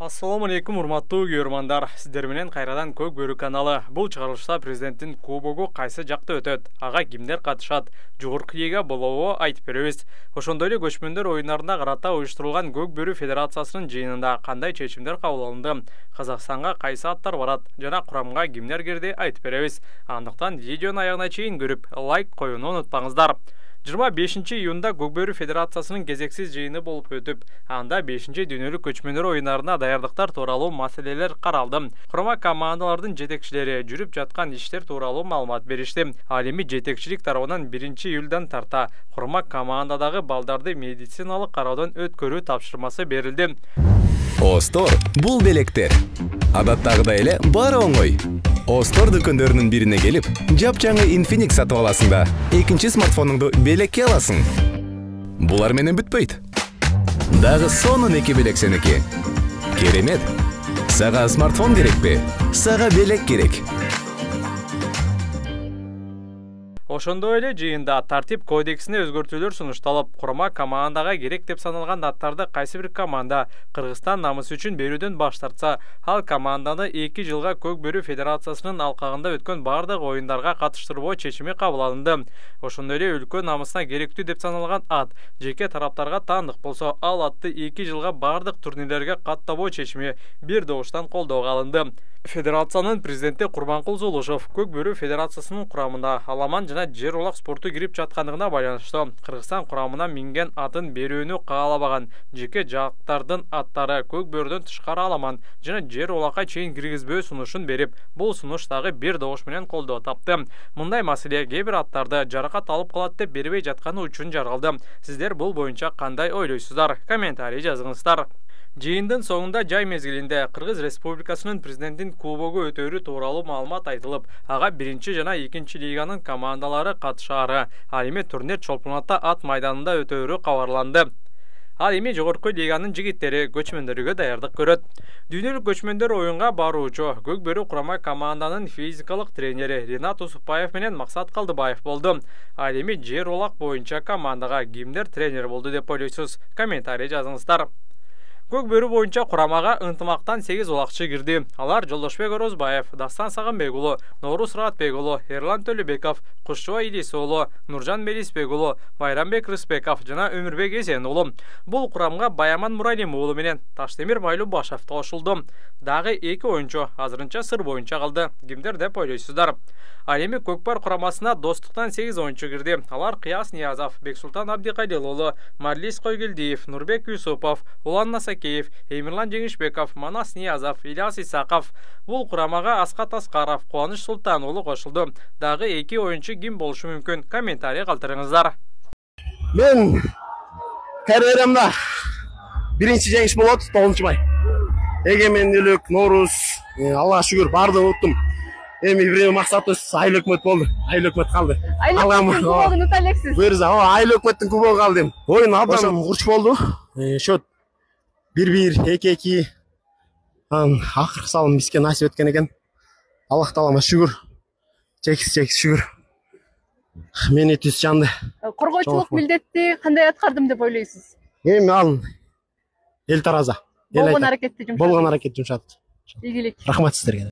Ассаламу алейкум, урматтуу көрөрмандар. Сиздер менен кайрадан Көк Бөрү каналы. Бул чыгарылышта президенттин кубогу кайсы жакта өтөт, ага кимдер катышат, жогорку лига болобу айтып беребиз. Ошондой эле көчмөндөр оюндарына карата уюштурулган Көк Бөрү федерациясынын жыйынында кандай чечимдер кабыл алынды, Казакстанга кайсы аттар барат жана курамга кимдер кирди айтып беребиз. Андыктан видеонун аягына чейин көрүп, лайк коюуну унутпаңыздар. 25 июнда Көк Бөрү федерациясынын кезексиз жыйыны болуп өтүп, анда 5-дүйнөлүк көчмөндөр оюндарына даярдыктар тууралуу маселелер каралды. Курама командалардын жетекчилери жүрүп жаткан иштер тууралуу маалымат беришти. Ал эми жетекчилик тарабынан 1-июлдан тарта курама командадагы балдарды медициналык кароодон өткөрүү тапшырмасы берилди. Остор бул белектер. Адаттагыдай эле баары оңой. Остор дүкөндөрүнүн бирине келип, жапжаңы Infinix сатып аласың да, экинчи смартфонуңду белекке аласың. Булар менен бүтпөйт. Дагы сонун 2 белек сеники. Керемет. Сага смартфон керекпи? Сага белек керек. Ошондой эле жыйында тартип кодексине өзгөртүүлөр сунушталып, курама командага керек деп саналган аттарды кайсы бир команда Кыргызстан намысы үчүн берүүдөн баш тартса, ал команданы 2 жылга Көк Бөрү федерациясынын алкагында өткөн бардык оюндарга катыштырбоо чечими кабыл алынды. Ошондой эле өлкө намысына керектүү деп саналган ат жеке тараптарга таандык болсо, ал атты 2 жылга бардык турнирлерге каттабоо чечими бир добуштан колдоого алынды. Федерациянын президенти Курманкул Зулушев Көк Бөрү федерациясынын курамына аламан жана жер улак спорту кирип жаткандыгына байланыштуу Кыргызстан курамына минген атын берүүнү каалабаган жеке жактардын аттары Көк Бөрүдөн тышкары аламан жана жер улакка чейин киргизбөө сунушун берип, бул сунуш дагы бир добуш менен колдоо тапты. Мындай маселе кээ бир аттарды жаракат алып калат деп бербей жатканы үчүн жаралды. Сиздер бул боюнча кандай ойлойсуздар? Комментарий жазыңыздар. Жыйындын соңунда жай мезгилинде Кыргыз Республикасынын президенттин кубогу өтөөрү тууралуу маалымат айтылып, ага 1 жана 2 лиганын командалары катышаары, ал эми турнир чолпонатта ат майданында өтөөрү кабарланды. Ал эми жогорку лиганын жигиттери көчмөндөргө даярдык көрөт. Дүйнөлүк көчмөндөр оюнга баруучу Көк Бөрү курама команданын физикалык тренери Ринат Усупбаев менен Максат Калдыбаев болду. Ал эми жер улак боюнча командага кимдер тренер болду деп ойлойсуз? Комментарий жазыңыздар. Көк Бөрү боюнча курамага ынтымактан 8 улакчы кирди. Алар Жолдошбек Орозбаев, Дастан Сагынбек уулу, Норуз Ратбек уулу, Эрлан Төлөбеков, Кушчуба Илис уулу, Нуржан Мелисбек уулу, Байрамбек Рыспеков жана Өмүрбек Эсен уулу. Бул курамга Баяман Муралим уулу менен Таштемир Байлубашев кошулду. Дагы 2 оюнчу азырынча сыр боюнча калды. Кимдер деп ойлойсуздар? Ал эми Көкпар курамасына Достуктан 8 оюнчу кирди. Алар Кыяс Ниязов, Бексултан Абдикалил уулу, Марлис Койгелдиев, Нурбек Юсупов, Улан Насакеев, Эмирлан Жеңишбеков, Манас Ниязов, Ильяс Исаков. Бул курамага Аскат Аскаров, Кубаныч Султан уулу кошулду. Дагы 2 оюнчу ким болушу мүмкүн? Комментарий калтырыңыздар. Мен карьерамда биринчи жеңиш болот 9 май. Эгемендүүлүк, Норуз, Аллага шүгүр баардыгын уттум. Эми бир максатыбыз айыл өкмөт болду. Айыл өкмөт калды. Айыл кубогун ута элексиз. Буюрса, айыл өкмөттүн кубогу калды. Оюн абдан курч болду. Счет 1-1, 2-2. Акыркы салым бизге насип эткен экен. Аллах таалама шүгүр. Чексиз шүгүр. Мени түз жанды. Коргоочулук милдетти кандай аткардым деп ойлойсуз? Эми ал эл тараза. Болгон аракетти жумшадым. Болгон аракет жумшадым. Ийгилик. Рахмат сиздерге.